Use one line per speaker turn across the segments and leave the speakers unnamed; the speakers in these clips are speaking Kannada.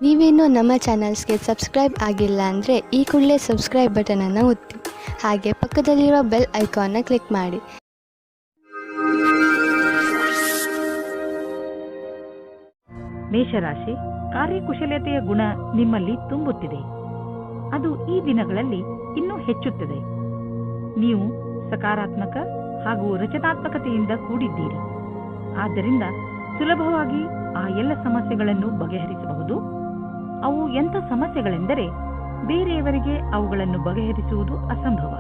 ನೀವೇನೂ ನಮ್ಮ ಚಾನಲ್ಸ್ಗೆ ಸಬ್ಸ್ಕ್ರೈಬ್ ಆಗಿಲ್ಲ ಅಂದರೆ ಈ ಕೂಡಲೇ ಸಬ್ಸ್ಕ್ರೈಬ್ ಬಟನನ್ನು ಒತ್ತಿ ಹಾಗೆ ಪಕ್ಕದಲ್ಲಿರುವ ಬೆಲ್ ಐಕಾನ್ನ ಕ್ಲಿಕ್ ಮಾಡಿ.
ಮೇಷರಾಶಿ, ಕಾರ್ಯಕುಶಲತೆಯ ಗುಣ ನಿಮ್ಮಲ್ಲಿ ತುಂಬುತ್ತಿದೆ. ಅದು ಈ ದಿನಗಳಲ್ಲಿ ಇನ್ನೂ ಹೆಚ್ಚುತ್ತದೆ. ನೀವು ಸಕಾರಾತ್ಮಕ ಹಾಗೂ ರಚನಾತ್ಮಕತೆಯಿಂದ ಕೂಡಿದ್ದೀರಿ. ಆದ್ದರಿಂದ ಸುಲಭವಾಗಿ ಆ ಎಲ್ಲ ಸಮಸ್ಯೆಗಳನ್ನು ಬಗೆಹರಿಸಬಹುದು. ಅವು ಎಂಥ ಸಮಸ್ಯೆಗಳೆಂದರೆ ಬೇರೆಯವರಿಗೆ ಅವುಗಳನ್ನು ಬಗೆಹರಿಸುವುದು ಅಸಂಭವ.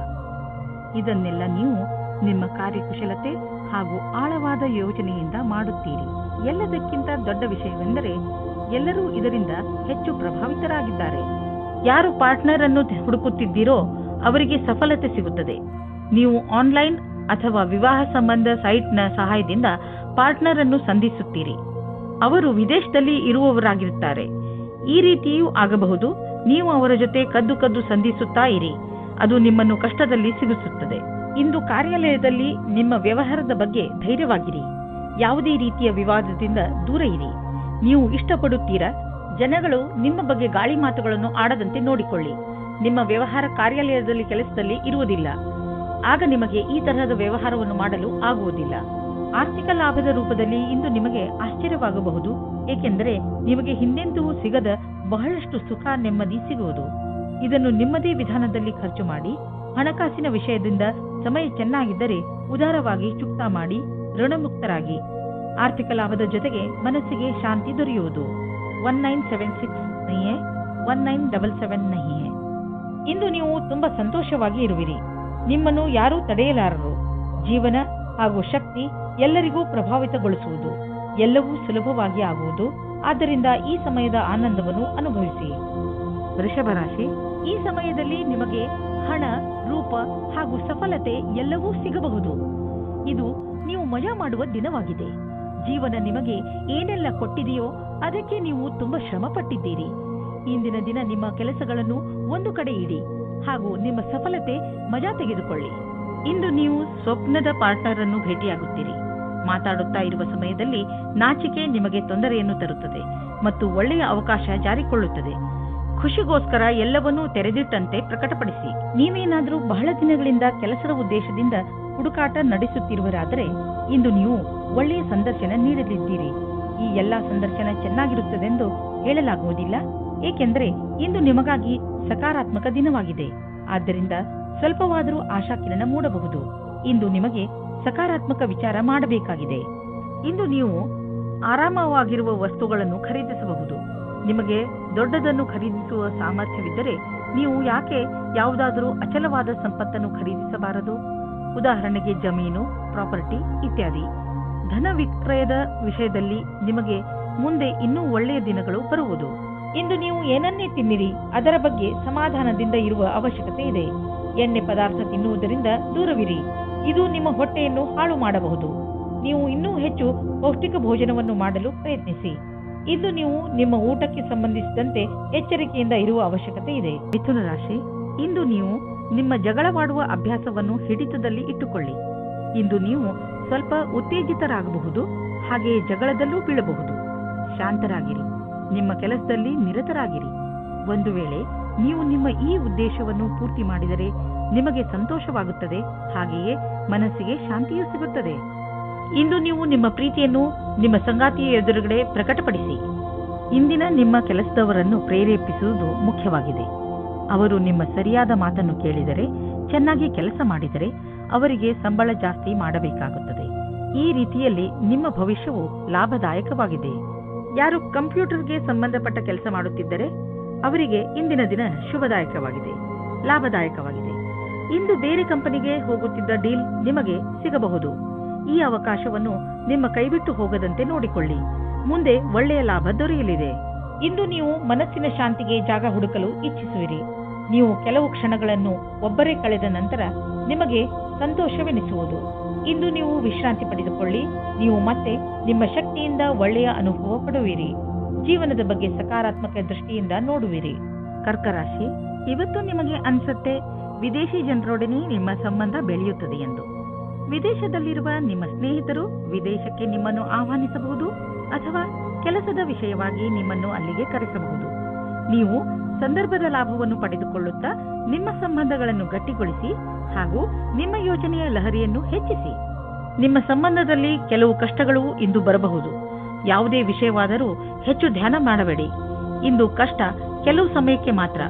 ಇದನ್ನೆಲ್ಲ ನೀವು ನಿಮ್ಮ ಕಾರ್ಯಕುಶಲತೆ ಹಾಗೂ ಆಳವಾದ ಯೋಚನೆಯಿಂದ ಮಾಡುತ್ತೀರಿ. ಎಲ್ಲದಕ್ಕಿಂತ ದೊಡ್ಡ ವಿಷಯವೆಂದರೆ ಎಲ್ಲರೂ ಇದರಿಂದ ಹೆಚ್ಚು ಪ್ರಭಾವಿತರಾಗಿದ್ದಾರೆ. ಯಾರು ಪಾರ್ಟ್ನರ್ ಅನ್ನು ಹುಡುಕುತ್ತಿದ್ದೀರೋ ಅವರಿಗೆ ಸಫಲತೆ ಸಿಗುತ್ತದೆ. ನೀವು ಆನ್ಲೈನ್ ಅಥವಾ ವಿವಾಹ ಸಂಬಂಧ ಸೈಟ್ನ ಸಹಾಯದಿಂದ ಪಾರ್ಟ್ನರ್ ಅನ್ನು ಸಂಧಿಸುತ್ತೀರಿ. ಅವರು ವಿದೇಶದಲ್ಲಿ ಇರುವವರಾಗಿರುತ್ತಾರೆ. ಈ ರೀತಿಯೂ ಆಗಬಹುದು. ನೀವು ಅವರ ಜೊತೆ ಕದ್ದು ಸಂಧಿಸುತ್ತಾ ಇರಿ. ಅದು ನಿಮ್ಮನ್ನು ಕಷ್ಟದಲ್ಲಿ ಸಿಗಿಸುತ್ತದೆ. ಇಂದು ಕಾರ್ಯಾಲಯದಲ್ಲಿ ನಿಮ್ಮ ವ್ಯವಹಾರದ ಬಗ್ಗೆ ಧೈರ್ಯವಾಗಿರಿ. ಯಾವುದೇ ರೀತಿಯ ವಿವಾದದಿಂದ ದೂರ ಇರಿ. ನೀವು ಇಷ್ಟಪಡುತ್ತೀರಾ? ಜನಗಳು ನಿಮ್ಮ ಬಗ್ಗೆ ಗಾಳಿ ಮಾತುಗಳನ್ನು ಆಡದಂತೆ ನೋಡಿಕೊಳ್ಳಿ. ನಿಮ್ಮ ವ್ಯವಹಾರ ಕಾರ್ಯಾಲಯದಲ್ಲಿ ಕೆಲಸದಲ್ಲಿ ಇರುವುದಿಲ್ಲ. ಆಗ ನಿಮಗೆ ಈ ತರಹದ ವ್ಯವಹಾರವನ್ನು ಮಾಡಲು ಆಗುವುದಿಲ್ಲ. ಆರ್ಥಿಕ ಲಾಭದ ರೂಪದಲ್ಲಿ ಇಂದು ನಿಮಗೆ ಆಶ್ಚರ್ಯವಾಗಬಹುದು. ಏಕೆಂದರೆ ನಿಮಗೆ ಹಿಂದೆಂದೂ ಸಿಗದ ಬಹಳಷ್ಟು ಸುಖ ನೆಮ್ಮದಿ ಸಿಗುವುದು. ಇದನ್ನು ನಿಮ್ಮದೇ ವಿಧಾನದಲ್ಲಿ ಖರ್ಚು ಮಾಡಿ. ಹಣಕಾಸಿನ ವಿಷಯದಿಂದ ಸಮಯ ಚೆನ್ನಾಗಿದ್ದರೆ ಉದಾರವಾಗಿ ಚುಕ್ತಾ ಮಾಡಿ ಋಣಮುಕ್ತರಾಗಿ. ಆರ್ಥಿಕ ಲಾಭದ ಜೊತೆಗೆ ಮನಸ್ಸಿಗೆ ಶಾಂತಿ ದೊರೆಯುವುದು. 1976 नहीं है 1977 नहीं है. ಇಂದು ನೀವು ತುಂಬಾ ಸಂತೋಷವಾಗಿ ಇರುವಿರಿ. ನಿಮ್ಮನ್ನು ಯಾರೂ ತಡೆಯಲಾರರು. ಜೀವನ ಹಾಗೂ ಶಕ್ತಿ ಎಲ್ಲರಿಗೂ ಪ್ರಭಾವಿತಗೊಳಿಸುವುದು. ಎಲ್ಲವೂ ಸುಲಭವಾಗಿ ಆಗುವುದು. ಆದ್ದರಿಂದ ಈ ಸಮಯದ ಆನಂದವನ್ನು ಅನುಭವಿಸಿ. ವೃಷಭ ರಾಶಿ, ಈ ಸಮಯದಲ್ಲಿ ನಿಮಗೆ ಹಣ, ರೂಪ ಹಾಗೂ ಸಫಲತೆ ಎಲ್ಲವೂ ಸಿಗಬಹುದು. ಇದು ನೀವು ಮಜಾ ಮಾಡುವ ದಿನವಾಗಿದೆ. ಜೀವನ ನಿಮಗೆ ಏನೆಲ್ಲ ಕೊಟ್ಟಿದೆಯೋ ಅದಕ್ಕೆ ನೀವು ತುಂಬಾ ಶ್ರಮ ಪಟ್ಟಿದ್ದೀರಿ. ಇಂದಿನ ದಿನ ನಿಮ್ಮ ಕೆಲಸಗಳನ್ನು ಒಂದು ಕಡೆ ಇಡಿ ಹಾಗೂ ನಿಮ್ಮ ಸಫಲತೆ ಮಜಾ ತೆಗೆದುಕೊಳ್ಳಿ. ಇಂದು ನೀವು ಸ್ವಪ್ನದ ಪಾರ್ಟ್ನರ್ ಅನ್ನು ಭೇಟಿಯಾಗುತ್ತೀರಿ. ಮಾತಾಡುತ್ತಾ ಇರುವ ಸಮಯದಲ್ಲಿ ನಾಚಿಕೆ ನಿಮಗೆ ತೊಂದರೆಯನ್ನು ತರುತ್ತದೆ ಮತ್ತು ಒಳ್ಳೆಯ ಅವಕಾಶ ಜಾರಿಕೊಳ್ಳುತ್ತದೆ. ಖುಷಿಗೋಸ್ಕರ ಎಲ್ಲವನ್ನೂ ತೆರೆದಿಟ್ಟಂತೆ ಪ್ರಕಟಪಡಿಸಿ. ನೀವೇನಾದರೂ ಬಹಳ ದಿನಗಳಿಂದ ಕೆಲಸದ ಉದ್ದೇಶದಿಂದ ಹುಡುಕಾಟ ನಡೆಸುತ್ತಿರುವರಾದರೆ ಇಂದು ನೀವು ಒಳ್ಳೆಯ ಸಂದರ್ಶನ ನೀಡಲಿದ್ದೀರಿ. ಈ ಎಲ್ಲಾ ಸಂದರ್ಶನ ಚೆನ್ನಾಗಿರುತ್ತದೆಂದು ಹೇಳಲಾಗುವುದಿಲ್ಲ. ಏಕೆಂದರೆ ಇಂದು ನಿಮಗಾಗಿ ಸಕಾರಾತ್ಮಕ ದಿನವಾಗಿದೆ. ಆದ್ದರಿಂದ ಸ್ವಲ್ಪವಾದರೂ ಆಶಾಕಿರಣ ಮೂಡಬಹುದು. ಇಂದು ನಿಮಗೆ ಸಕಾರಾತ್ಮಕ ವಿಚಾರ ಮಾಡಬೇಕಾಗಿದೆ. ಇಂದು ನೀವು ಆರಾಮವಾಗಿರುವ ವಸ್ತುಗಳನ್ನು ಖರೀದಿಸಬಹುದು. ನಿಮಗೆ ದೊಡ್ಡದನ್ನು ಖರೀದಿಸುವ ಸಾಮರ್ಥ್ಯವಿದ್ದರೆ ನೀವು ಯಾಕೆ ಯಾವುದಾದರೂ ಅಚಲವಾದ ಸಂಪತ್ತನ್ನು ಖರೀದಿಸಬಾರದು? ಉದಾಹರಣೆಗೆ ಜಮೀನು, ಪ್ರಾಪರ್ಟಿ ಇತ್ಯಾದಿ. ಧನ ವಿಕ್ರಯದ ವಿಷಯದಲ್ಲಿ ನಿಮಗೆ ಮುಂದೆ ಇನ್ನೂ ಒಳ್ಳೆಯ ದಿನಗಳು ಬರುವುದು. ಇಂದು ನೀವು ಏನನ್ನೇ ತಿನ್ನಿರಿ, ಅದರ ಬಗ್ಗೆ ಸಮಾಧಾನದಿಂದ ಇರುವ ಅವಶ್ಯಕತೆ ಇದೆ. ಎಣ್ಣೆ ಪದಾರ್ಥ ತಿನ್ನುವುದರಿಂದ ದೂರವಿರಿ. ಇದು ನಿಮ್ಮ ಹೊಟ್ಟೆಯನ್ನು ಹಾಳು ಮಾಡಬಹುದು. ನೀವು ಇನ್ನೂ ಹೆಚ್ಚು ಪೌಷ್ಟಿಕ ಭೋಜನವನ್ನು ಮಾಡಲು ಪ್ರಯತ್ನಿಸಿ. ಇಂದು ನೀವು ನಿಮ್ಮ ಊಟಕ್ಕೆ ಸಂಬಂಧಿಸಿದಂತೆ ಎಚ್ಚರಿಕೆಯಿಂದ ಇರುವ ಅವಶ್ಯಕತೆ ಇದೆ. ಮಿಥುನ ರಾಶಿ, ಇಂದು ನೀವು ನಿಮ್ಮ ಜಗಳವಾಡುವ ಅಭ್ಯಾಸವನ್ನು ಹಿಡಿತದಲ್ಲಿ ಇಟ್ಟುಕೊಳ್ಳಿ. ಇಂದು ನೀವು ಸ್ವಲ್ಪ ಉತ್ತೇಜಿತರಾಗಬಹುದು. ಹಾಗೆಯೇ ಜಗಳದಲ್ಲೂ ಬೀಳಬಹುದು. ಶಾಂತರಾಗಿರಿ. ನಿಮ್ಮ ಕೆಲಸದಲ್ಲಿ ನಿರತರಾಗಿರಿ. ಒಂದು ವೇಳೆ ನೀವು ನಿಮ್ಮ ಈ ಉದ್ದೇಶವನ್ನು ಪೂರ್ತಿ ಮಾಡಿದರೆ ನಿಮಗೆ ಸಂತೋಷವಾಗುತ್ತದೆ. ಹಾಗೆಯೇ ಮನಸ್ಸಿಗೆ ಶಾಂತಿಯೂ ಸಿಗುತ್ತದೆ. ಇಂದು ನೀವು ನಿಮ್ಮ ಪ್ರೀತಿಯನ್ನು ನಿಮ್ಮ ಸಂಗಾತಿಯ ಎದುರುಗಡೆ ಪ್ರಕಟಪಡಿಸಿ. ಇಂದಿನ ನಿಮ್ಮ ಕೆಲಸದವರನ್ನು ಪ್ರೇರೇಪಿಸುವುದು ಮುಖ್ಯವಾಗಿದೆ. ಅವರು ನಿಮ್ಮ ಸರಿಯಾದ ಮಾತನ್ನು ಕೇಳಿದರೆ, ಚೆನ್ನಾಗಿ ಕೆಲಸ ಮಾಡಿದರೆ ಅವರಿಗೆ ಸಂಬಳ ಜಾಸ್ತಿ ಮಾಡಬೇಕಾಗುತ್ತದೆ. ಈ ರೀತಿಯಲ್ಲಿ ನಿಮ್ಮ ಭವಿಷ್ಯವು ಲಾಭದಾಯಕವಾಗಿದೆ. ಯಾರು ಕಂಪ್ಯೂಟರ್ಗೆ ಸಂಬಂಧಪಟ್ಟ ಕೆಲಸ ಮಾಡುತ್ತಿದ್ದರೆ ಅವರಿಗೆ ಇಂದಿನ ದಿನ ಶುಭದಾಯಕವಾಗಿದೆ, ಲಾಭದಾಯಕವಾಗಿದೆ. ಇಂದು ಬೇರೆ ಕಂಪನಿಗೆ ಹೋಗುತ್ತಿದ್ದ ಡೀಲ್ ನಿಮಗೆ ಸಿಗಬಹುದು. ಈ ಅವಕಾಶವನ್ನು ನಿಮ್ಮ ಕೈಬಿಟ್ಟು ಹೋಗದಂತೆ ನೋಡಿಕೊಳ್ಳಿ. ಮುಂದೆ ಒಳ್ಳೆಯ ಲಾಭ ದೊರೆಯಲಿದೆ. ಇಂದು ನೀವು ಮನಸ್ಸಿನ ಶಾಂತಿಗೆ ಜಾಗ ಹುಡುಕಲು ಇಚ್ಛಿಸುವಿರಿ. ನೀವು ಕೆಲವು ಕ್ಷಣಗಳನ್ನು ಒಬ್ಬರೇ ಕಳೆದ ನಂತರ ನಿಮಗೆ ಸಂತೋಷವೆನಿಸುವುದು. ಇಂದು ನೀವು ವಿಶ್ರಾಂತಿ ಪಡೆದುಕೊಳ್ಳಿ. ನೀವು ಮತ್ತೆ ನಿಮ್ಮ ಶಕ್ತಿಯಿಂದ ಒಳ್ಳೆಯ ಅನುಭವ ಪಡುವಿರಿ. ಜೀವನದ ಬಗ್ಗೆ ಸಕಾರಾತ್ಮಕ ದೃಷ್ಟಿಯಿಂದ ನೋಡುವಿರಿ. ಕರ್ಕರಾಶಿ, ಇವತ್ತು ನಿಮಗೆ ಅನ್ಸುತ್ತೆ ವಿದೇಶಿ ಜನರೊಡನೆ ನಿಮ್ಮ ಸಂಬಂಧ ಬೆಳೆಯುತ್ತದೆ ಎಂದು. ವಿದೇಶದಲ್ಲಿರುವ ನಿಮ್ಮ ಸ್ನೇಹಿತರು ವಿದೇಶಕ್ಕೆ ನಿಮ್ಮನ್ನು ಆಹ್ವಾನಿಸಬಹುದು ಅಥವಾ ಕೆಲಸದ ವಿಷಯವಾಗಿ ನಿಮ್ಮನ್ನು ಅಲ್ಲಿಗೆ ಕರೆಸಬಹುದು. ನೀವು ಸಂದರ್ಭದ ಲಾಭವನ್ನು ಪಡೆದುಕೊಳ್ಳುತ್ತಾ ನಿಮ್ಮ ಸಂಬಂಧಗಳನ್ನು ಗಟ್ಟಿಗೊಳಿಸಿ ಹಾಗೂ ನಿಮ್ಮ ಯೋಜನೆಯ ಲಹರಿಯನ್ನು ಹೆಚ್ಚಿಸಿ. ನಿಮ್ಮ ಸಂಬಂಧದಲ್ಲಿ ಕೆಲವು ಕಷ್ಟಗಳು ಇಂದು ಬರಬಹುದು. ಯಾವುದೇ ವಿಷಯವಾದರೂ ಹೆಚ್ಚು ಧ್ಯಾನ ಮಾಡಬೇಡಿ. ಇಂದು ಕಷ್ಟ ಕೆಲವು ಸಮಯಕ್ಕೆ ಮಾತ್ರ,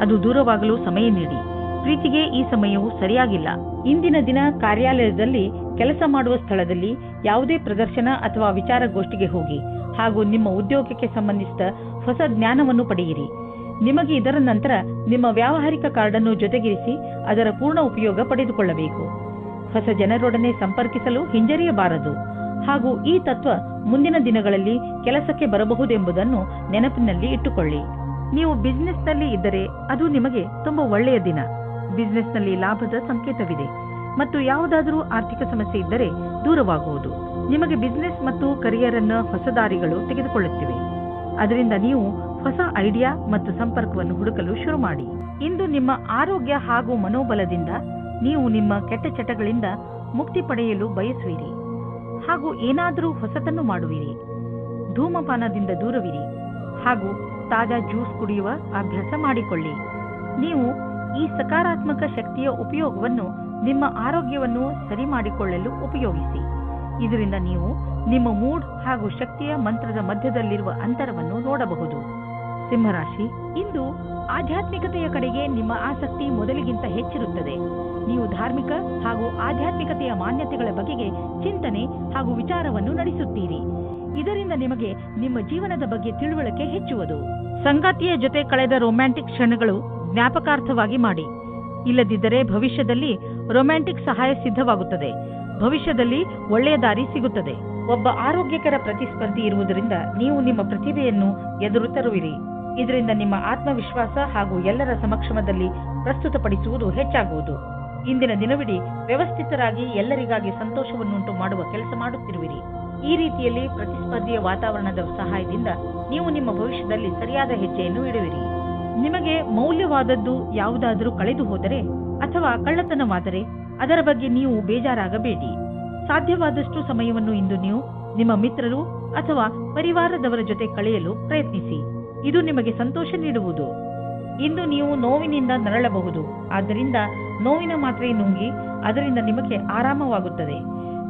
ಅದು ದೂರವಾಗಲು ಸಮಯ ನೀಡಿ. ಪ್ರೀತಿಗೆ ಈ ಸಮಯವು ಸರಿಯಾಗಿಲ್ಲ. ಇಂದಿನ ದಿನ ಕಾರ್ಯಾಲಯದಲ್ಲಿ, ಕೆಲಸ ಮಾಡುವ ಸ್ಥಳದಲ್ಲಿ ಯಾವುದೇ ಪ್ರದರ್ಶನ ಅಥವಾ ವಿಚಾರಗೋಷ್ಠಿಗೆ ಹೋಗಿ ಹಾಗೂ ನಿಮ್ಮ ಉದ್ಯೋಗಕ್ಕೆ ಸಂಬಂಧಿಸಿದ ಹೊಸ ಜ್ಞಾನವನ್ನು ಪಡೆಯಿರಿ. ನಿಮಗೆ ಇದರ ನಂತರ ನಿಮ್ಮ ವ್ಯಾವಹಾರಿಕ ಕಾರ್ಡನ್ನು ಜೊತೆಗಿರಿಸಿ ಅದರ ಪೂರ್ಣ ಉಪಯೋಗ ಪಡೆದುಕೊಳ್ಳಬೇಕು. ಹೊಸ ಜನರೊಡನೆ ಸಂಪರ್ಕಿಸಲು ಹಿಂಜರಿಯಬಾರದು ಹಾಗೂ ಈ ತತ್ವ ಮುಂದಿನ ದಿನಗಳಲ್ಲಿ ಕೆಲಸಕ್ಕೆ ಬರಬಹುದೆಂಬುದನ್ನು ನೆನಪಿನಲ್ಲಿ ಇಟ್ಟುಕೊಳ್ಳಿ. ನೀವು ಬಿಸಿನೆಸ್ನಲ್ಲಿ ಇದ್ದರೆ ಅದು ನಿಮಗೆ ತುಂಬಾ ಒಳ್ಳೆಯ ದಿನ. ಬಿಸಿನೆಸ್ನಲ್ಲಿ ಲಾಭದ ಸಂಕೇತವಿದೆ ಮತ್ತು ಯಾವುದಾದರೂ ಆರ್ಥಿಕ ಸಮಸ್ಯೆ ಇದ್ದರೆ ದೂರವಾಗುವುದು. ನಿಮಗೆ ಬಿಸಿನೆಸ್ ಮತ್ತು ಕರಿಯರ್ ಅನ್ನು ಹೊಸ ದಾರಿಗಳು ತೆಗೆದುಕೊಳ್ಳುತ್ತಿವೆ. ಅದರಿಂದ ನೀವು ಹೊಸ ಐಡಿಯಾ ಮತ್ತು ಸಂಪರ್ಕವನ್ನು ಹುಡುಕಲು ಶುರು ಮಾಡಿ. ಇಂದು ನಿಮ್ಮ ಆರೋಗ್ಯ ಹಾಗೂ ಮನೋಬಲದಿಂದ ನೀವು ನಿಮ್ಮ ಕೆಟ್ಟ ಚಟಗಳಿಂದ ಮುಕ್ತಿ ಪಡೆಯಲು ಬಯಸುವಿರಿ ಹಾಗೂ ಏನಾದರೂ ಹೊಸತನ್ನು ಮಾಡುವಿರಿ. ಧೂಮಪಾನದಿಂದ ದೂರವಿರಿ ಹಾಗೂ ತಾಜಾ ಜ್ಯೂಸ್ ಕುಡಿಯುವ ಅಭ್ಯಾಸ ಮಾಡಿಕೊಳ್ಳಿ. ನೀವು ಈ ಸಕಾರಾತ್ಮಕ ಶಕ್ತಿಯ ಉಪಯೋಗವನ್ನು ನಿಮ್ಮ ಆರೋಗ್ಯವನ್ನು ಸರಿ ಮಾಡಿಕೊಳ್ಳಲು ಉಪಯೋಗಿಸಿ. ಇದರಿಂದ ನೀವು ನಿಮ್ಮ ಮೂಡ್ ಹಾಗೂ ಶಕ್ತಿಯ ಮಂತ್ರದ ಮಧ್ಯದಲ್ಲಿರುವ ಅಂತರವನ್ನು ನೋಡಬಹುದು. ಸಿಂಹರಾಶಿ, ಇಂದು ಆಧ್ಯಾತ್ಮಿಕತೆಯ ಕಡೆಗೆ ನಿಮ್ಮ ಆಸಕ್ತಿ ಮೊದಲಿಗಿಂತ ಹೆಚ್ಚಿರುತ್ತದೆ. ನೀವು ಧಾರ್ಮಿಕ ಹಾಗೂ ಆಧ್ಯಾತ್ಮಿಕತೆಯ ಮಾನ್ಯತೆಗಳ ಬಗೆಗೆ ಚಿಂತನೆ ಹಾಗೂ ವಿಚಾರವನ್ನು ನಡೆಸುತ್ತೀರಿ. ಇದರಿಂದ ನಿಮಗೆ ನಿಮ್ಮ ಜೀವನದ ಬಗ್ಗೆ ತಿಳುವಳಿಕೆ ಹೆಚ್ಚುವುದು. ಸಂಗಾತಿಯ ಜೊತೆ ಕಳೆದ ರೊಮ್ಯಾಂಟಿಕ್ ಕ್ಷಣಗಳು ಜ್ಞಾಪಕಾರ್ಥವಾಗಿ ಮಾಡಿ. ಇಲ್ಲದಿದ್ದರೆ ಭವಿಷ್ಯದಲ್ಲಿ ರೊಮ್ಯಾಂಟಿಕ್ ಸಹಾಯ ಸಿದ್ಧವಾಗುತ್ತದೆ. ಭವಿಷ್ಯದಲ್ಲಿ ಒಳ್ಳೆಯ ದಾರಿ ಸಿಗುತ್ತದೆ. ಒಬ್ಬ ಆರೋಗ್ಯಕರ ಪ್ರತಿಸ್ಪರ್ಧಿ ಇರುವುದರಿಂದ ನೀವು ನಿಮ್ಮ ಪ್ರತಿಭೆಯನ್ನು ಎದುರು ತರುವಿರಿ. ಇದರಿಂದ ನಿಮ್ಮ ಆತ್ಮವಿಶ್ವಾಸ ಹಾಗೂ ಎಲ್ಲರ ಸಮಕ್ಷಮದಲ್ಲಿ ಪ್ರಸ್ತುತಪಡಿಸುವುದು ಹೆಚ್ಚಾಗುವುದು. ಇಂದಿನ ದಿನವಿಡೀ ವ್ಯವಸ್ಥಿತರಾಗಿ ಎಲ್ಲರಿಗಾಗಿ ಸಂತೋಷವನ್ನುಂಟು ಮಾಡುವ ಕೆಲಸ ಮಾಡುತ್ತಿರುವಿರಿ. ಈ ರೀತಿಯಲ್ಲಿ ಪ್ರತಿಸ್ಪರ್ಧಿಯ ವಾತಾವರಣದ ಸಹಾಯದಿಂದ ನೀವು ನಿಮ್ಮ ಭವಿಷ್ಯದಲ್ಲಿ ಸರಿಯಾದ ಹೆಜ್ಜೆಯನ್ನು ಇಡುವಿರಿ. ನಿಮಗೆ ಮೌಲ್ಯವಾದದ್ದು ಯಾವುದಾದರೂ ಕಳೆದು ಹೋದರೆ ಅಥವಾ ಕಳ್ಳತನವಾದರೆ ಅದರ ಬಗ್ಗೆ ನೀವು ಬೇಜಾರಾಗಬೇಡಿ. ಸಾಧ್ಯವಾದಷ್ಟು ಸಮಯವನ್ನು ಇಂದು ನೀವು ನಿಮ್ಮ ಮಿತ್ರರು ಅಥವಾ ಪರಿವಾರದವರ ಜೊತೆ ಕಳೆಯಲು ಪ್ರಯತ್ನಿಸಿ. ಇದು ನಿಮಗೆ ಸಂತೋಷ ನೀಡುವುದು. ಇಂದು ನೀವು ನೋವಿನಿಂದ ನರಳಬಹುದು. ಆದ್ದರಿಂದ ನೋವಿನ ಮಾತ್ರೆ ನುಂಗಿ ಅದರಿಂದ ನಿಮಗೆ ಆರಾಮವಾಗುತ್ತದೆ.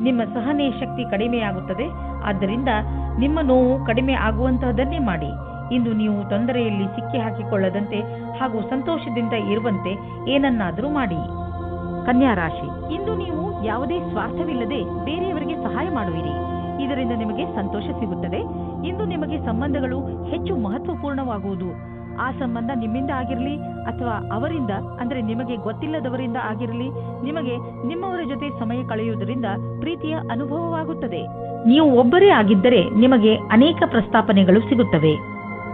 ನಿಮ್ಮ ಸಹನೆ ಶಕ್ತಿ ಕಡಿಮೆಯಾಗುತ್ತದೆ. ಆದ್ದರಿಂದ ನಿಮ್ಮ ನೋವು ಕಡಿಮೆ ಆಗುವಂತಹದನ್ನೇ ಮಾಡಿ. ಇಂದು ನೀವು ತೊಂದರೆಯಲ್ಲಿ ಸಿಕ್ಕಿ ಹಾಕಿಕೊಳ್ಳದಂತೆ ಹಾಗೂ ಸಂತೋಷದಿಂದ ಇರುವಂತೆ ಏನನ್ನಾದರೂ ಮಾಡಿ. ಕನ್ಯಾ ರಾಶಿ, ಇಂದು ನೀವು ಯಾವುದೇ ಸ್ವಾರ್ಥವಿಲ್ಲದೆ ಬೇರೆಯವರಿಗೆ ಸಹಾಯ ಮಾಡುವಿರಿ. ಇದರಿಂದ ನಿಮಗೆ ಸಂತೋಷ ಸಿಗುತ್ತದೆ. ಇಂದು ನಿಮಗೆ ಸಂಬಂಧಗಳು ಹೆಚ್ಚು ಮಹತ್ವಪೂರ್ಣವಾಗುವುದು. ಆ ಸಂಬಂಧ ನಿಮ್ಮಿಂದ ಆಗಿರಲಿ ಅಥವಾ ಅವರಿಂದ, ಅಂದರೆ ನಿಮಗೆ ಗೊತ್ತಿಲ್ಲದವರಿಂದ ಆಗಿರಲಿ, ನಿಮಗೆ ನಿಮ್ಮವರ ಜೊತೆ ಸಮಯ ಕಳೆಯುವುದರಿಂದ ಪ್ರೀತಿಯ ಅನುಭವವಾಗುತ್ತದೆ. ನೀವು ಒಬ್ಬರೇ ಆಗಿದ್ದರೆ ನಿಮಗೆ ಅನೇಕ ಪ್ರಸ್ತಾಪನೆಗಳು ಸಿಗುತ್ತವೆ.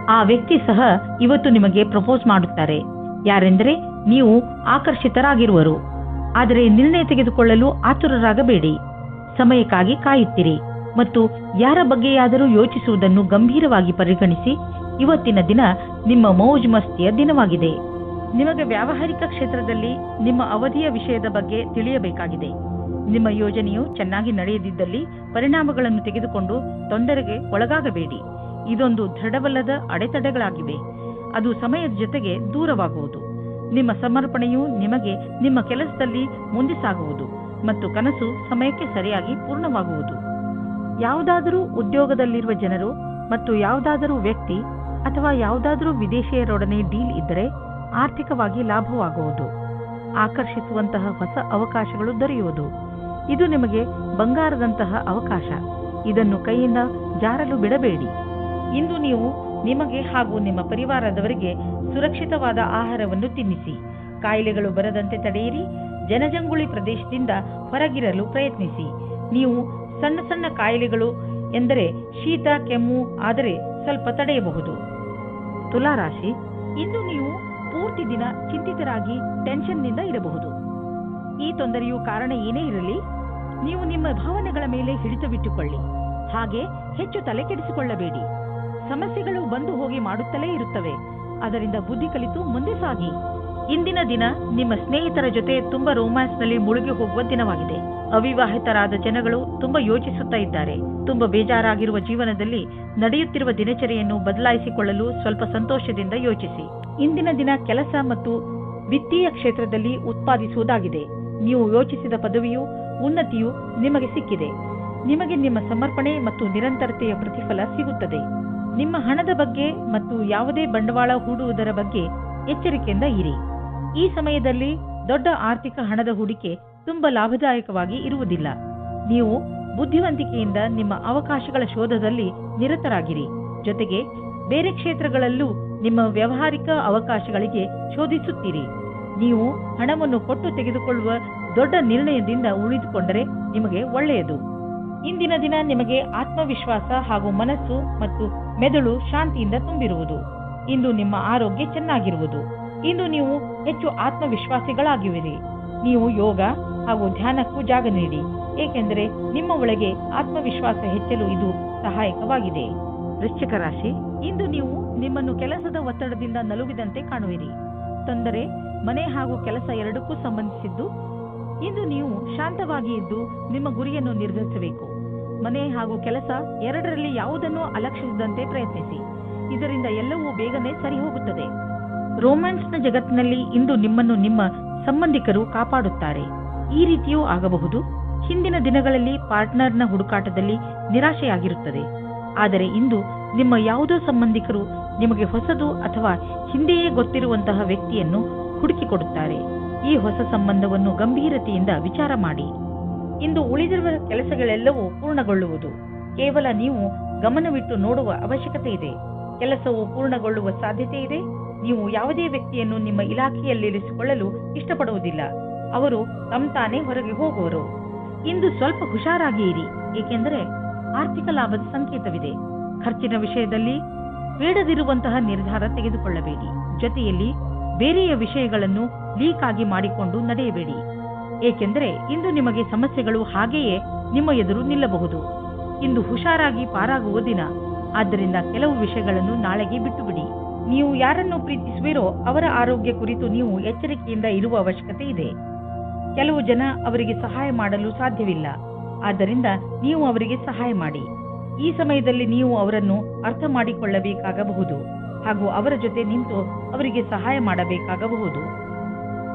ಆ ವ್ಯಕ್ತಿ ಸಹ ಇವತ್ತು ನಿಮಗೆ ಪ್ರಪೋಸ್ ಮಾಡುತ್ತಾರೆ. ಯಾರೆಂದರೆ ನೀವು ಆಕರ್ಷಿತರಾಗಿರುವರು. ಆದರೆ ನಿರ್ಣಯ ತೆಗೆದುಕೊಳ್ಳಲು ಆತುರರಾಗಬೇಡಿ. ಸಮಯಕ್ಕಾಗಿ ಕಾಯುತ್ತಿರಿ ಮತ್ತು ಯಾರ ಬಗ್ಗೆಯಾದರೂ ಯೋಚಿಸುವುದನ್ನು ಗಂಭೀರವಾಗಿ ಪರಿಗಣಿಸಿ. ಇವತ್ತಿನ ದಿನ ನಿಮ್ಮ ಮೌಜ್ ಮಸ್ತಿಯ ದಿನವಾಗಿದೆ. ನಿಮಗೆ ವ್ಯಾವಹಾರಿಕ ಕ್ಷೇತ್ರದಲ್ಲಿ ನಿಮ್ಮ ಅವಧಿಯ ವಿಷಯದ ಬಗ್ಗೆ ತಿಳಿಯಬೇಕಾಗಿದೆ. ನಿಮ್ಮ ಯೋಜನೆಯು ಚೆನ್ನಾಗಿ ನಡೆಯದಿದ್ದಲ್ಲಿ ಪರಿಣಾಮಗಳನ್ನು ತೆಗೆದುಕೊಂಡು ತೊಂದರೆಗೆ ಒಳಗಾಗಬೇಡಿ. ಇದೊಂದು ದೃಢವಲ್ಲದ ಅಡೆತಡೆಗಳಾಗಿವೆ. ಅದು ಸಮಯದ ಜೊತೆಗೆ ದೂರವಾಗುವುದು. ನಿಮ್ಮ ಸಮರ್ಪಣೆಯು ನಿಮಗೆ ನಿಮ್ಮ ಕೆಲಸದಲ್ಲಿ ಮುಂದೆ ಸಾಗುವುದು ಮತ್ತು ಕನಸು ಸಮಯಕ್ಕೆ ಸರಿಯಾಗಿ ಪೂರ್ಣವಾಗುವುದು. ಯಾವುದಾದರೂ ಉದ್ಯೋಗದಲ್ಲಿರುವ ಜನರು ಮತ್ತು ಯಾವುದಾದರೂ ವ್ಯಕ್ತಿ ಅಥವಾ ಯಾವುದಾದರೂ ವಿದೇಶಿಯರೊಡನೆ ಡೀಲ್ ಇದ್ದರೆ ಆರ್ಥಿಕವಾಗಿ ಲಾಭವಾಗುವುದು. ಆಕರ್ಷಿಸುವಂತಹ ಹೊಸ ಅವಕಾಶಗಳು ದೊರೆಯುವುದು. ಇದು ನಿಮಗೆ ಬಂಗಾರದಂತಹ ಅವಕಾಶ. ಇದನ್ನು ಕೈಯಿಂದ ಜಾರಲು ಬಿಡಬೇಡಿ. ಇಂದು ನೀವು ನಿಮಗೆ ಹಾಗೂ ನಿಮ್ಮ ಪರಿವಾರದವರಿಗೆ ಸುರಕ್ಷಿತವಾದ ಆಹಾರವನ್ನು ತಿನ್ನಿಸಿ. ಕಾಯಿಲೆಗಳು ಬರದಂತೆ ತಡೆಯಿರಿ. ಜನಜಂಗುಳಿ ಪ್ರದೇಶದಿಂದ ಹೊರಗಿರಲು ಪ್ರಯತ್ನಿಸಿ. ನೀವು ಸಣ್ಣ ಸಣ್ಣ ಕಾಯಿಲೆಗಳು ಎಂದರೆ ಶೀತ, ಕೆಮ್ಮು ಆದರೆ ಸ್ವಲ್ಪ ತಡೆಯಬಹುದು. ತುಲಾರಾಶಿ, ಇಂದು ನೀವು ಪೂರ್ತಿ ದಿನ ಚಿಂತಿತರಾಗಿ ಟೆನ್ಷನ್ನಿಂದ ಇರಬಹುದು. ಈ ತೊಂದರೆಯು ಕಾರಣ ಏನೇ ಇರಲಿ, ನೀವು ನಿಮ್ಮ ಭಾವನೆಗಳ ಮೇಲೆ ಹಿಡಿತವಿಟ್ಟುಕೊಳ್ಳಿ. ಹಾಗೆ ಹೆಚ್ಚು ತಲೆ ಕೆಡಿಸಿಕೊಳ್ಳಬೇಡಿ. ಸಮಸ್ಯೆಗಳು ಬಂದು ಹೋಗಿ ಮಾಡುತ್ತಲೇ ಇರುತ್ತವೆ. ಅದರಿಂದ ಬುದ್ಧಿ ಕಲಿತು ಮುಂದೆ ಸಾಗಿ. ಇಂದಿನ ದಿನ ನಿಮ್ಮ ಸ್ನೇಹಿತರ ಜೊತೆ ತುಂಬಾ ರೋಮ್ಯಾನ್ಸ್ನಲ್ಲಿ ಮುಳುಗಿ ಹೋಗುವ ದಿನವಾಗಿದೆ. ಅವಿವಾಹಿತರಾದ ಜನಗಳು ತುಂಬಾ ಯೋಚಿಸುತ್ತಾ ಇದ್ದಾರೆ. ತುಂಬಾ ಬೇಜಾರಾಗಿರುವ ಜೀವನದಲ್ಲಿ ನಡೆಯುತ್ತಿರುವ ದಿನಚರಿಯನ್ನು ಬದಲಾಯಿಸಿಕೊಳ್ಳಲು ಸ್ವಲ್ಪ ಸಂತೋಷದಿಂದ ಯೋಚಿಸಿ. ಇಂದಿನ ದಿನ ಕೆಲಸ ಮತ್ತು ವಿತ್ತೀಯ ಕ್ಷೇತ್ರದಲ್ಲಿ ಉತ್ಪಾದಿಸುವುದಾಗಿದೆ. ನೀವು ಯೋಚಿಸಿದ ಪದವಿಯು ಉನ್ನತಿಯು ನಿಮಗೆ ಸಿಕ್ಕಿದೆ. ನಿಮಗೆ ನಿಮ್ಮ ಸಮರ್ಪಣೆ ಮತ್ತು ನಿರಂತರತೆಯ ಪ್ರತಿಫಲ ಸಿಗುತ್ತದೆ. ನಿಮ್ಮ ಹಣದ ಬಗ್ಗೆ ಮತ್ತು ಯಾವುದೇ ಬಂಡವಾಳ ಹೂಡುವುದರ ಬಗ್ಗೆ ಎಚ್ಚರಿಕೆಯಿಂದ ಇರಿ. ಈ ಸಮಯದಲ್ಲಿ ದೊಡ್ಡ ಆರ್ಥಿಕ ಹಣದ ಹೂಡಿಕೆ ತುಂಬಾ ಲಾಭದಾಯಕವಾಗಿ ಇರುವುದಿಲ್ಲ. ನೀವು ಬುದ್ಧಿವಂತಿಕೆಯಿಂದ ನಿಮ್ಮ ಅವಕಾಶಗಳ ಶೋಧದಲ್ಲಿ ನಿರತರಾಗಿರಿ. ಜೊತೆಗೆ ಬೇರೆ ಕ್ಷೇತ್ರಗಳಲ್ಲೂ ನಿಮ್ಮ ವ್ಯಾವಹಾರಿಕ ಅವಕಾಶಗಳಿಗೆ ಶೋಧಿಸುತ್ತೀರಿ. ನೀವು ಹಣವನ್ನು ಕೊಟ್ಟು ತೆಗೆದುಕೊಳ್ಳುವ ದೊಡ್ಡ ನಿರ್ಣಯದಿಂದ ಉಳಿದುಕೊಂಡರೆ ನಿಮಗೆ ಒಳ್ಳೆಯದು. ಇಂದಿನ ದಿನ ನಿಮಗೆ ಆತ್ಮವಿಶ್ವಾಸ ಹಾಗೂ ಮನಸ್ಸು ಮತ್ತು ಮೆದುಳು ಶಾಂತಿಯಿಂದ ತುಂಬಿರುವುದು. ಇಂದು ನಿಮ್ಮ ಆರೋಗ್ಯ ಚೆನ್ನಾಗಿರುವುದು. ಇಂದು ನೀವು ಹೆಚ್ಚು ಆತ್ಮವಿಶ್ವಾಸಿಗಳಾಗಿರುವಿರಿ. ನೀವು ಯೋಗ ಹಾಗೂ ಧ್ಯಾನಕ್ಕೂ ಜಾಗ ನೀಡಿ, ಏಕೆಂದರೆ ನಿಮ್ಮ ಒಳಗೆ ಆತ್ಮವಿಶ್ವಾಸ ಹೆಚ್ಚಲು ಇದು ಸಹಾಯಕವಾಗಿದೆ. ವೃಶ್ಚಿಕ ರಾಶಿ, ಇಂದು ನೀವು ನಿಮ್ಮನ್ನು ಕೆಲಸದ ಒತ್ತಡದಿಂದ ನಲುಗಿದಂತೆ ಕಾಣುವಿರಿ. ತೊಂದರೆ ಮನೆ ಹಾಗೂ ಕೆಲಸ ಎರಡಕ್ಕೂ ಸಂಬಂಧಿಸಿದ್ದು. ಇಂದು ನೀವು ಶಾಂತವಾಗಿ ಇದ್ದು ನಿಮ್ಮ ಗುರಿಯನ್ನು ನಿರ್ಧರಿಸಬೇಕು. ಮನೆ ಹಾಗೂ ಕೆಲಸ ಎರಡರಲ್ಲಿ ಯಾವುದನ್ನು ಅಲಕ್ಷಿಸದಂತೆ ಪ್ರಯತ್ನಿಸಿ. ಇದರಿಂದ ಎಲ್ಲವೂ ಬೇಗನೆ ಸರಿ ಹೋಗುತ್ತದೆ. ರೋಮ್ಯಾನ್ಸ್ನ ಜಗತ್ತಿನಲ್ಲಿ ಇಂದು ನಿಮ್ಮನ್ನು ನಿಮ್ಮ ಸಂಬಂಧಿಕರು ಕಾಪಾಡುತ್ತಾರೆ. ಈ ರೀತಿಯೂ ಆಗಬಹುದು. ಹಿಂದಿನ ದಿನಗಳಲ್ಲಿ ಪಾರ್ಟ್ನರ್ನ ಹುಡುಕಾಟದಲ್ಲಿ ನಿರಾಶೆಯಾಗಿರುತ್ತದೆ. ಆದರೆ ಇಂದು ನಿಮ್ಮ ಯಾವುದೋ ಸಂಬಂಧಿಕರು ನಿಮಗೆ ಹೊಸದು ಅಥವಾ ಹಿಂದೆಯೇ ಗೊತ್ತಿರುವಂತಹ ವ್ಯಕ್ತಿಯನ್ನು ಹುಡುಕಿಕೊಡುತ್ತಾರೆ. ಈ ಹೊಸ ಸಂಬಂಧವನ್ನು ಗಂಭೀರತೆಯಿಂದ ವಿಚಾರ ಮಾಡಿ. ಇಂದು ಉಳಿದಿರುವ ಕೆಲಸಗಳೆಲ್ಲವೂ ಪೂರ್ಣಗೊಳ್ಳುವುದು. ಕೇವಲ ನೀವು ಗಮನವಿಟ್ಟು ನೋಡುವ ಅವಶ್ಯಕತೆ ಇದೆ. ಕೆಲಸವು ಪೂರ್ಣಗೊಳ್ಳುವ ಸಾಧ್ಯತೆ ಇದೆ. ನೀವು ಯಾವುದೇ ವ್ಯಕ್ತಿಯನ್ನು ನಿಮ್ಮ ಇಲಾಖೆಯಲ್ಲಿರಿಸಿಕೊಳ್ಳಲು ಇಷ್ಟಪಡುವುದಿಲ್ಲ. ಅವರು ತಾನೇ ಹೊರಗೆ ಹೋಗುವರು. ಇಂದು ಸ್ವಲ್ಪ ಹುಷಾರಾಗಿ ಇರಿ, ಏಕೆಂದರೆ ಆರ್ಥಿಕ ಲಾಭದ ಸಂಕೇತವಿದೆ. ಖರ್ಚಿನ ವಿಷಯದಲ್ಲಿ ಬೇಡದಿರುವಂತಹ ನಿರ್ಧಾರ ತೆಗೆದುಕೊಳ್ಳಬೇಡಿ. ಜೊತೆಯಲ್ಲಿ ಬೇರೆಯ ವಿಷಯಗಳನ್ನು ಲೀಕ್ ಆಗಿ ಮಾಡಿಕೊಂಡು ನಡೆಯಬೇಡಿ, ಏಕೆಂದರೆ ಇಂದು ನಿಮಗೆ ಸಮಸ್ಯೆಗಳು ಹಾಗೆಯೇ ನಿಮ್ಮ ಎದುರು ನಿಲ್ಲಬಹುದು. ಇಂದು ಹುಷಾರಾಗಿ ಪಾರಾಗುವ ದಿನ. ಆದ್ದರಿಂದ ಕೆಲವು ವಿಷಯಗಳನ್ನು ನಾಳೆಗೆ ಬಿಟ್ಟುಬಿಡಿ. ನೀವು ಯಾರನ್ನು ಪ್ರೀತಿಸುವಿರೋ ಅವರ ಆರೋಗ್ಯ ಕುರಿತು ನೀವು ಎಚ್ಚರಿಕೆಯಿಂದ ಇರುವ ಅವಶ್ಯಕತೆ ಇದೆ. ಕೆಲವು ಜನ ಅವರಿಗೆ ಸಹಾಯ ಮಾಡಲು ಸಾಧ್ಯವಿಲ್ಲ, ಆದ್ದರಿಂದ ನೀವು ಅವರಿಗೆ ಸಹಾಯ ಮಾಡಿ. ಈ ಸಮಯದಲ್ಲಿ ನೀವು ಅವರನ್ನು ಅರ್ಥ ಮಾಡಿಕೊಳ್ಳಬೇಕಾಗಬಹುದು ಹಾಗೂ ಅವರ ಜೊತೆ ನಿಂತು ಅವರಿಗೆ ಸಹಾಯ ಮಾಡಬೇಕಾಗಬಹುದು.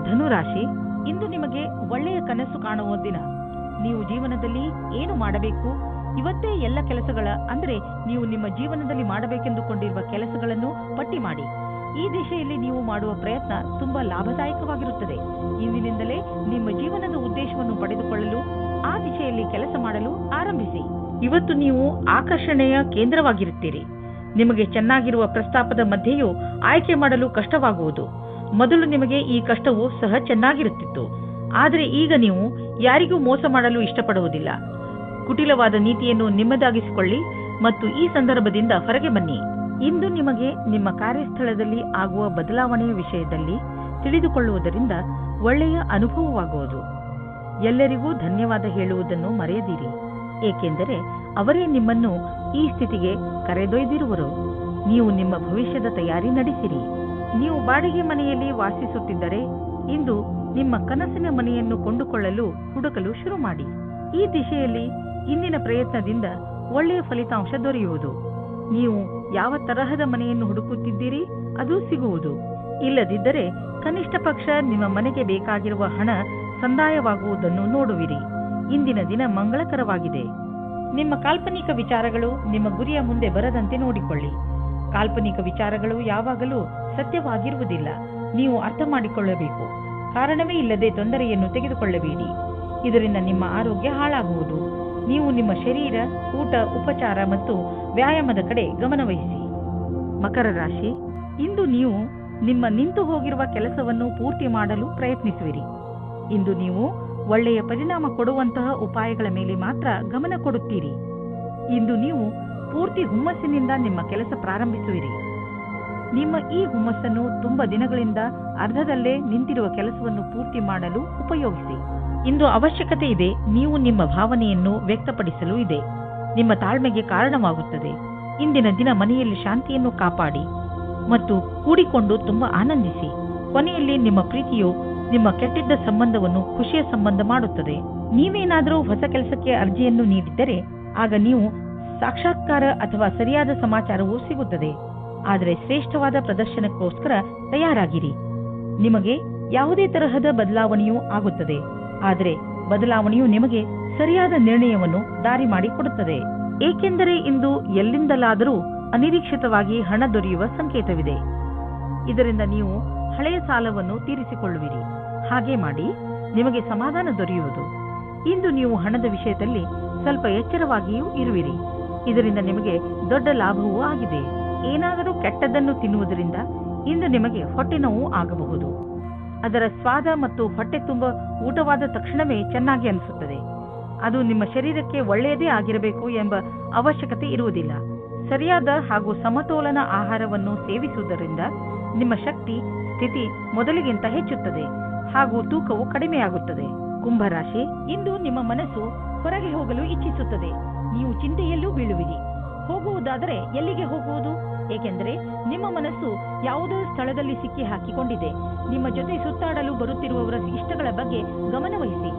ಧನುರಾಶಿ, ಇಂದು ನಿಮಗೆ ಒಳ್ಳೆಯ ಕನಸು ಕಾಣುವ ದಿನ. ನೀವು ಜೀವನದಲ್ಲಿ ಏನು ಮಾಡಬೇಕು, ಇವತ್ತೇ ಎಲ್ಲ ಕೆಲಸಗಳ ಅಂದರೆ ನೀವು ನಿಮ್ಮ ಜೀವನದಲ್ಲಿ ಮಾಡಬೇಕೆಂದುಕೊಂಡಿರುವ ಕೆಲಸಗಳನ್ನು ಪಟ್ಟಿ ಮಾಡಿ. ಈ ದಿಶೆಯಲ್ಲಿ ನೀವು ಮಾಡುವ ಪ್ರಯತ್ನ ತುಂಬಾ ಲಾಭದಾಯಕವಾಗಿರುತ್ತದೆ. ಇಂದಿನಿಂದಲೇ ನಿಮ್ಮ ಜೀವನದ ಉದ್ದೇಶವನ್ನು ಪಡೆದುಕೊಳ್ಳಲು ಆ ದಿಶೆಯಲ್ಲಿ ಕೆಲಸ ಮಾಡಲು ಆರಂಭಿಸಿ. ಇವತ್ತು ನೀವು ಆಕರ್ಷಣೆಯ ಕೇಂದ್ರವಾಗಿರುತ್ತೀರಿ. ನಿಮಗೆ ಚೆನ್ನಾಗಿರುವ ಪ್ರಸ್ತಾಪದ ಮಧ್ಯೆಯೂ ಆಯ್ಕೆ ಮಾಡಲು ಕಷ್ಟವಾಗುವುದು. ಮೊದಲು ನಿಮಗೆ ಈ ಕಷ್ಟವು ಸಹ ಚೆನ್ನಾಗಿರುತ್ತಿತ್ತು, ಆದರೆ ಈಗ ನೀವು ಯಾರಿಗೂ ಮೋಸ ಮಾಡಲು ಇಷ್ಟಪಡುವುದಿಲ್ಲ. ಕುಟಿಲವಾದ ನೀತಿಯನ್ನು ನಿಮ್ಮದಾಗಿಸಿಕೊಳ್ಳಿ ಮತ್ತು ಈ ಸಂದರ್ಭದಿಂದ ಹೊರಗೆ ಬನ್ನಿ. ಇಂದು ನಿಮಗೆ ನಿಮ್ಮ ಕಾರ್ಯಸ್ಥಳದಲ್ಲಿ ಆಗುವ ಬದಲಾವಣೆಯ ವಿಷಯದಲ್ಲಿ ತಿಳಿದುಕೊಳ್ಳುವುದರಿಂದ ಒಳ್ಳೆಯ ಅನುಭವವಾಗುವುದು. ಎಲ್ಲರಿಗೂ ಧನ್ಯವಾದ ಹೇಳುವುದನ್ನು ಮರೆಯದಿರಿ, ಏಕೆಂದರೆ ಅವರೇ ನಿಮ್ಮನ್ನು ಈ ಸ್ಥಿತಿಗೆ ಕರೆದೊಯ್ದಿರುವರು. ನೀವು ನಿಮ್ಮ ಭವಿಷ್ಯದ ತಯಾರಿ ನಡೆಸಿರಿ. ನೀವು ಬಾಡಿಗೆ ಮನೆಯಲ್ಲಿ ವಾಸಿಸುತ್ತಿದ್ದರೆ ಇಂದು ನಿಮ್ಮ ಕನಸಿನ ಮನೆಯನ್ನು ಕೊಂಡುಕೊಳ್ಳಲು ಹುಡುಕಲು ಶುರು ಮಾಡಿ. ಈ ದಿಶೆಯಲ್ಲಿ ಇಂದಿನ ಪ್ರಯತ್ನದಿಂದ ಒಳ್ಳೆಯ ಫಲಿತಾಂಶ ದೊರೆಯುವುದು. ನೀವು ಯಾವ ತರಹದ ಮನೆಯನ್ನು ಹುಡುಕುತ್ತಿದ್ದೀರಿ ಅದು ಸಿಗುವುದು. ಇಲ್ಲದಿದ್ದರೆ ಕನಿಷ್ಠ ಪಕ್ಷ ನಿಮ್ಮ ಮನೆಗೆ ಬೇಕಾಗಿರುವ ಹಣ ಸಂದಾಯವಾಗುವುದನ್ನು ನೋಡುವಿರಿ. ಇಂದಿನ ದಿನ ಮಂಗಳಕರವಾಗಿದೆ. ನಿಮ್ಮ ಕಾಲ್ಪನಿಕ ವಿಚಾರಗಳು ನಿಮ್ಮ ಗುರಿಯ ಮುಂದೆ ಬರದಂತೆ ನೋಡಿಕೊಳ್ಳಿ. ಕಾಲ್ಪನಿಕ ವಿಚಾರಗಳು ಯಾವಾಗಲೂ ಸತ್ಯವಾಗಿರುವುದಿಲ್ಲ. ನೀವು ಅರ್ಥ ಮಾಡಿಕೊಳ್ಳಬೇಕು. ಕಾರಣವೇ ಇಲ್ಲದೆ ತೊಂದರೆಯನ್ನು ತೆಗೆದುಕೊಳ್ಳಬೇಡಿ. ಇದರಿಂದ ನಿಮ್ಮ ಆರೋಗ್ಯ ಹಾಳಾಗುವುದು. ನೀವು ನಿಮ್ಮ ಶರೀರ, ಊಟ, ಉಪಚಾರ ಮತ್ತು ವ್ಯಾಯಾಮದ ಕಡೆ ಗಮನವಹಿಸಿ. ಮಕರ ರಾಶಿ, ಇಂದು ನೀವು ನಿಮ್ಮ ನಿಂತು ಹೋಗಿರುವ ಕೆಲಸವನ್ನು ಪೂರ್ತಿ ಮಾಡಲು ಪ್ರಯತ್ನಿಸುವಿರಿ. ಇಂದು ನೀವು ಒಳ್ಳೆಯ ಪರಿಣಾಮ ಕೊಡುವಂತಹ ಉಪಾಯಗಳ ಮೇಲೆ ಮಾತ್ರ ಗಮನ ಕೊಡುತ್ತೀರಿ. ಇಂದು ನೀವು ಪೂರ್ತಿ ಹುಮ್ಮಸ್ಸಿನಿಂದ ನಿಮ್ಮ ಕೆಲಸ ಪ್ರಾರಂಭಿಸುವಿರಿ. ನಿಮ್ಮ ಈ ಹುಮ್ಮಸ್ಸನ್ನು ತುಂಬ ದಿನಗಳಿಂದ ಅರ್ಧದಲ್ಲೇ ನಿಂತಿರುವ ಕೆಲಸವನ್ನು ಪೂರ್ತಿ ಮಾಡಲು ಉಪಯೋಗಿಸಿ. ಇಂದು ಅವಶ್ಯಕತೆ ಇದೆ. ನೀವು ನಿಮ್ಮ ಭಾವನೆಯನ್ನು ವ್ಯಕ್ತಪಡಿಸಲು ಇದೆ. ನಿಮ್ಮ ತಾಳ್ಮೆಗೆ ಕಾರಣವಾಗುತ್ತದೆ. ಇಂದಿನ ದಿನ ಮನೆಯಲ್ಲಿ ಶಾಂತಿಯನ್ನು ಕಾಪಾಡಿ ಮತ್ತು ಕೂಡಿಕೊಂಡು ತುಂಬಾ ಆನಂದಿಸಿ. ಕೊನೆಯಲ್ಲಿ ನಿಮ್ಮ ಪ್ರೀತಿಯು ನಿಮ್ಮ ಕೆಟ್ಟಿದ್ದ ಸಂಬಂಧವನ್ನು ಖುಷಿಯ ಸಂಬಂಧ ಮಾಡುತ್ತದೆ. ನೀವೇನಾದರೂ ಹೊಸ ಕೆಲಸಕ್ಕೆ ಅರ್ಜಿಯನ್ನು ನೀಡಿದ್ದರೆ ಆಗ ನೀವು ಸಾಕ್ಷಾತ್ಕಾರ ಅಥವಾ ಸರಿಯಾದ ಸಮಾಚಾರವೂ ಸಿಗುತ್ತದೆ. ಆದರೆ ಶ್ರೇಷ್ಠವಾದ ಪ್ರದರ್ಶನಕ್ಕೋಸ್ಕರ ತಯಾರಾಗಿರಿ. ನಿಮಗೆ ಯಾವುದೇ ತರಹದ ಬದಲಾವಣೆಯೂ ಆಗುತ್ತದೆ, ಆದರೆ ಬದಲಾವಣೆಯು ನಿಮಗೆ ಸರಿಯಾದ ನಿರ್ಣಯವನ್ನು ದಾರಿ ಮಾಡಿಕೊಡುತ್ತದೆ. ಏಕೆಂದರೆ ಇಂದು ಎಲ್ಲಿಂದಲಾದರೂ ಅನಿರೀಕ್ಷಿತವಾಗಿ ಹಣ ದೊರೆಯುವ ಸಂಕೇತವಿದೆ. ಇದರಿಂದ ನೀವು ಹಳೆಯ ಸಾಲವನ್ನು ತೀರಿಸಿಕೊಳ್ಳುವಿರಿ. ಹಾಗೆ ಮಾಡಿ ನಿಮಗೆ ಸಮಾಧಾನ ದೊರೆಯುವುದು. ಇಂದು ನೀವು ಹಣದ ವಿಷಯದಲ್ಲಿ ಸ್ವಲ್ಪ ಎಚ್ಚರವಾಗಿಯೂ ಇರುವಿರಿ. ಇದರಿಂದ ನಿಮಗೆ ದೊಡ್ಡ ಲಾಭವೂ ಆಗಿದೆ. ಏನಾದರೂ ಕೆಟ್ಟದ್ದನ್ನು ತಿನ್ನುವುದರಿಂದ ಇಂದು ನಿಮಗೆ ಹೊಟ್ಟೆ ನೋವು ಆಗಬಹುದು. ಅದರ ಸ್ವಾದ ಮತ್ತು ಹೊಟ್ಟೆ ತುಂಬ ಊಟವಾದ ತಕ್ಷಣವೇ ಚೆನ್ನಾಗಿ ಅನಿಸುತ್ತದೆ. ಅದು ನಿಮ್ಮ ಶರೀರಕ್ಕೆ ಒಳ್ಳೆಯದೇ ಆಗಿರಬೇಕು ಎಂಬ ಅವಶ್ಯಕತೆ ಇರುವುದಿಲ್ಲ. ಸರಿಯಾದ ಹಾಗೂ ಸಮತೋಲನ ಆಹಾರವನ್ನು ಸೇವಿಸುವುದರಿಂದ ನಿಮ್ಮ ಶಕ್ತಿ ಸ್ಥಿತಿ ಮೊದಲಿಗಿಂತ ಹೆಚ್ಚುತ್ತದೆ ಹಾಗೂ ತೂಕವು ಕಡಿಮೆಯಾಗುತ್ತದೆ. ಕುಂಭರಾಶಿ, ಇಂದು ನಿಮ್ಮ ಮನಸ್ಸು ಹೊರಗೆ ಹೋಗಲು ಇಚ್ಛಿಸುತ್ತದೆ. ನೀವು ಚಿಂತೆಯಲ್ಲೂ ಬೀಳುವಿರಿ. ಹೋಗುವುದಾದರೆ ಎಲ್ಲಿಗೆ ಹೋಗುವುದು? ಏಕೆಂದರೆ ನಿಮ್ಮ ಮನಸ್ಸು ಯಾವುದೋ ಸ್ಥಳದಲ್ಲಿ ಸಿಕ್ಕಿ ಹಾಕಿಕೊಂಡಿದೆ. ನಿಮ್ಮ ಜೊತೆ ಸುತ್ತಾಡಲು ಬರುತ್ತಿರುವವರ ಇಷ್ಟಗಳ ಬಗ್ಗೆ ಗಮನವಹಿಸಿ.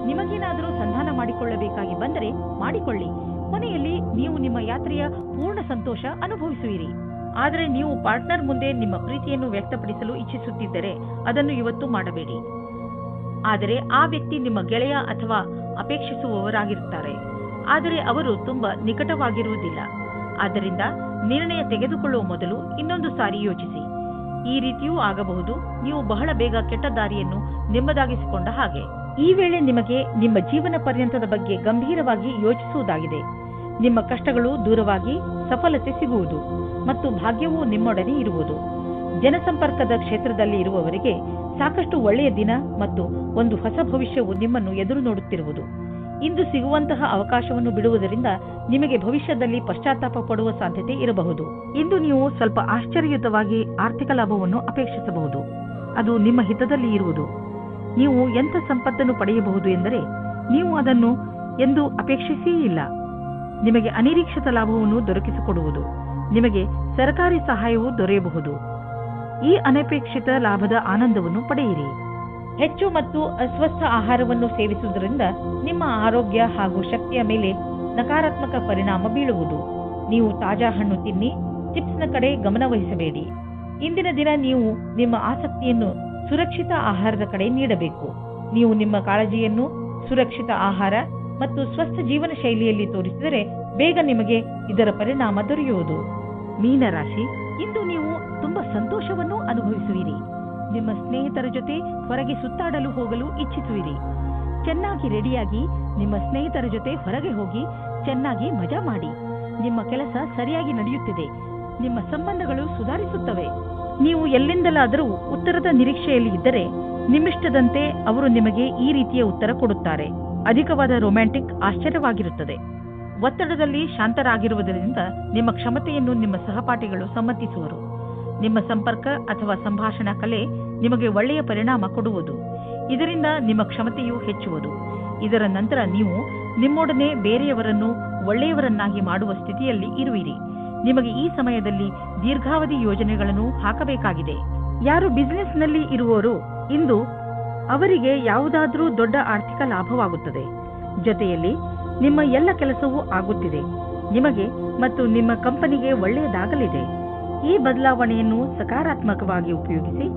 ನಿಮಗೇನಾದರೂ ಸಂಧಾನ ಮಾಡಿಕೊಳ್ಳಬೇಕಾಗಿ ಬಂದರೆ ಮಾಡಿಕೊಳ್ಳಿ. ಕೊನೆಯಲ್ಲಿ ನೀವು ನಿಮ್ಮ ಯಾತ್ರೆಯ ಪೂರ್ಣ ಸಂತೋಷ ಅನುಭವಿಸುವಿರಿ. ಆದರೆ ನೀವು ಪಾರ್ಟ್ನರ್ ಮುಂದೆ ನಿಮ್ಮ ಪ್ರೀತಿಯನ್ನು ವ್ಯಕ್ತಪಡಿಸಲು ಇಚ್ಛಿಸುತ್ತಿದ್ದರೆ ಅದನ್ನು ಇವತ್ತು ಮಾಡಬೇಡಿ. ಆದರೆ ಆ ವ್ಯಕ್ತಿ ನಿಮ್ಮ ಗೆಳೆಯ ಅಥವಾ ಅಪೇಕ್ಷಿಸುವವರಾಗಿರುತ್ತಾರೆ. ಆದರೆ ಅವರು ತುಂಬಾ ನಿಕಟವಾಗಿರುವುದಿಲ್ಲ. ಆದ್ದರಿಂದ ನಿರ್ಣಯ ತೆಗೆದುಕೊಳ್ಳುವ ಮೊದಲು ಇನ್ನೊಂದು ಸಾರಿ ಯೋಚಿಸಿ. ಈ ರೀತಿಯೂ ಆಗಬಹುದು. ನೀವು ಬಹಳ ಬೇಗ ಕೆಟ್ಟ ದಾರಿಯನ್ನು ನಿಮ್ಮದಾಗಿಸಿಕೊಂಡ ಹಾಗೆ. ಈ ವೇಳೆ ನಿಮಗೆ ನಿಮ್ಮ ಜೀವನ ಪರ್ಯಂತದ ಬಗ್ಗೆ ಗಂಭೀರವಾಗಿ ಯೋಚಿಸುವುದಾಗಿದೆ. ನಿಮ್ಮ ಕಷ್ಟಗಳು ದೂರವಾಗಿ ಸಫಲತೆ ಸಿಗುವುದು ಮತ್ತು ಭಾಗ್ಯವೂ ನಿಮ್ಮೊಡನೆ ಇರುವುದು. ಜನಸಂಪರ್ಕದ ಕ್ಷೇತ್ರದಲ್ಲಿ ಇರುವವರಿಗೆ ಸಾಕಷ್ಟು ಒಳ್ಳೆಯ ದಿನ ಮತ್ತು ಒಂದು ಹೊಸ ಭವಿಷ್ಯವು ನಿಮ್ಮನ್ನು ಎದುರು ನೋಡುತ್ತಿರುವುದು. ಇಂದು ಸಿಗುವಂತಹ ಅವಕಾಶವನ್ನು ಬಿಡುವುದರಿಂದ ನಿಮಗೆ ಭವಿಷ್ಯದಲ್ಲಿ ಪಶ್ಚಾತ್ತಾಪ ಪಡುವ ಸಾಧ್ಯತೆ ಇರಬಹುದು. ಇಂದು ನೀವು ಸ್ವಲ್ಪ ಆಶ್ಚರ್ಯಯುತವಾಗಿ ಆರ್ಥಿಕ ಲಾಭವನ್ನು ಅಪೇಕ್ಷಿಸಬಹುದು. ಅದು ನಿಮ್ಮ ಹಿತದಲ್ಲಿ ಇರುವುದು. ನೀವು ಎಂಥ ಸಂಪತ್ತನ್ನು ಪಡೆಯಬಹುದು ಎಂದರೆ ನೀವು ಅದನ್ನು ಎಂದು ಅಪೇಕ್ಷಿಸೇ ಇಲ್ಲ. ನಿಮಗೆ ಅನಿರೀಕ್ಷಿತ ಲಾಭವನ್ನು ದೊರಕಿಸಿಕೊಡುವುದು. ನಿಮಗೆ ಸರ್ಕಾರಿ ಸಹಾಯವೂ ದೊರೆಯಬಹುದು. ಈ ಅನಪೇಕ್ಷಿತ ಲಾಭದ ಆನಂದವನ್ನು ಪಡೆಯಿರಿ. ಹೆಚ್ಚು ಮತ್ತು ಅಸ್ವಸ್ಥ ಆಹಾರವನ್ನು ಸೇವಿಸುವುದರಿಂದ ನಿಮ್ಮ ಆರೋಗ್ಯ ಹಾಗೂ ಶಕ್ತಿಯ ಮೇಲೆ ನಕಾರಾತ್ಮಕ ಪರಿಣಾಮ ಬೀಳುವುದು. ನೀವು ತಾಜಾ ಹಣ್ಣು ತಿನ್ನಿ. ಚಿಪ್ಸ್ನ ಕಡೆ ಗಮನ ವಹಿಸಬೇಡಿ. ಇಂದಿನ ದಿನ ನೀವು ನಿಮ್ಮ ಆಸಕ್ತಿಯನ್ನು ಸುರಕ್ಷಿತ ಆಹಾರದ ಕಡೆ ನೀಡಬೇಕು. ನೀವು ನಿಮ್ಮ ಕಾಳಜಿಯನ್ನು ಸುರಕ್ಷಿತ ಆಹಾರ ಮತ್ತು ಸ್ವಸ್ಥ ಜೀವನ ಶೈಲಿಯಲ್ಲಿ ತೋರಿಸಿದರೆ ಬೇಗ ನಿಮಗೆ ಇದರ ಪರಿಣಾಮ ದೊರೆಯುವುದು. ಮೀನರಾಶಿ, ಇಂದು ನೀವು ತುಂಬಾ ಸಂತೋಷವನ್ನು ಅನುಭವಿಸುವಿರಿ. ನಿಮ್ಮ ಸ್ನೇಹಿತರ ಜೊತೆ ಹೊರಗೆ ಸುತ್ತಾಡಲು ಹೋಗಲು ಇಚ್ಛಿಸುವಿರಿ. ಚೆನ್ನಾಗಿ ರೆಡಿಯಾಗಿ ನಿಮ್ಮ ಸ್ನೇಹಿತರ ಜೊತೆ ಹೊರಗೆ ಹೋಗಿ ಚೆನ್ನಾಗಿ ಮಜಾ ಮಾಡಿ. ನಿಮ್ಮ ಕೆಲಸ ಸರಿಯಾಗಿ ನಡೆಯುತ್ತಿದೆ. ನಿಮ್ಮ ಸಂಬಂಧಗಳು ಸುಧಾರಿಸುತ್ತವೆ. ನೀವು ಎಲ್ಲಿಂದಲಾದರೂ ಉತ್ತರದ ನಿರೀಕ್ಷೆಯಲ್ಲಿ ಇದ್ದರೆ ನಿಮ್ಮಿಷ್ಟದಂತೆ ಅವರು ನಿಮಗೆ ಈ ರೀತಿಯ ಉತ್ತರ ಕೊಡುತ್ತಾರೆ. ಅಧಿಕವಾದ ರೊಮ್ಯಾಂಟಿಕ್ ಆಶ್ಚರ್ಯವಾಗಿರುತ್ತದೆ. ಒತ್ತಡದಲ್ಲಿ ಶಾಂತರಾಗಿರುವುದರಿಂದ ನಿಮ್ಮ ಕ್ಷಮತೆಯನ್ನು ನಿಮ್ಮ ಸಹಪಾಠಿಗಳು ಸಮ್ಮತಿಸುವರು. ನಿಮ್ಮ ಸಂಪರ್ಕ ಅಥವಾ ಸಂಭಾಷಣಾ ಕಲೆ ನಿಮಗೆ ಒಳ್ಳೆಯ ಪರಿಣಾಮ ಕೊಡುವುದು. ಇದರಿಂದ ನಿಮ್ಮ ಕ್ಷಮತೆಯು ಹೆಚ್ಚುವುದು. ಇದರ ನಂತರ ನೀವು ನಿಮ್ಮೊಡನೆ ಬೇರೆಯವರನ್ನು ಒಳ್ಳೆಯವರನ್ನಾಗಿ ಮಾಡುವ ಸ್ಥಿತಿಯಲ್ಲಿ ಇರುವಿರಿ. ನಿಮಗೆ ಈ ಸಮಯದಲ್ಲಿ ದೀರ್ಘಾವಧಿ ಯೋಜನೆಗಳನ್ನು ಹಾಕಬೇಕಾಗಿದೆ. ಯಾರು ಬಿಸಿನೆಸ್ನಲ್ಲಿ ಇರುವವರು ಇಂದು ಅವರಿಗೆ ಯಾವುದಾದರೂ ದೊಡ್ಡ ಆರ್ಥಿಕ ಲಾಭವಾಗುತ್ತದೆ. ಜೊತೆಯಲ್ಲಿ ನಿಮ್ಮ ಎಲ್ಲ ಕೆಲಸವೂ ಆಗುತ್ತಿದೆ. ನಿಮಗೆ ಮತ್ತು ನಿಮ್ಮ ಕಂಪನಿಗೆ ಒಳ್ಳೆಯದಾಗಲಿದೆ. ಈ ಬದಲಾವಣೆಯನ್ನು ಸಕಾರಾತ್ಮಕವಾಗಿ ಉಪಯೋಗಿಸಿ.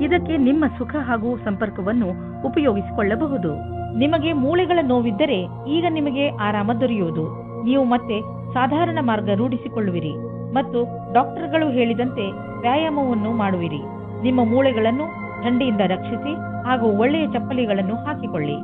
ಇದಕ್ಕೆ ನಿಮ್ಮ ಸುಖ ಹಾಗೂ ಸಂಪರ್ಕವನ್ನು ಉಪಯೋಗಿಸಿಕೊಳ್ಳಬಹುದು. ನಿಮಗೆ ಮೂಳೆಗಳ ನೋವಿದ್ದರೆ ಈಗ ನಿಮಗೆ ಆರಾಮ ದೊರೆಯುವುದು. ನೀವು ಮತ್ತೆ ಸಾಧಾರಣ ಮಾರ್ಗ ರೂಢಿಸಿಕೊಳ್ಳುವಿರಿ ಮತ್ತು ಡಾಕ್ಟರ್ಗಳು ಹೇಳಿದಂತೆ ವ್ಯಾಯಾಮವನ್ನು ಮಾಡುವಿರಿ. ನಿಮ್ಮ ಮೂಳೆಗಳನ್ನು ಥಂಡಿಯಿಂದ ರಕ್ಷಿಸಿ ಹಾಗೂ ಒಳ್ಳೆಯ ಚಪ್ಪಲಿಗಳನ್ನು ಹಾಕಿಕೊಳ್ಳಿ.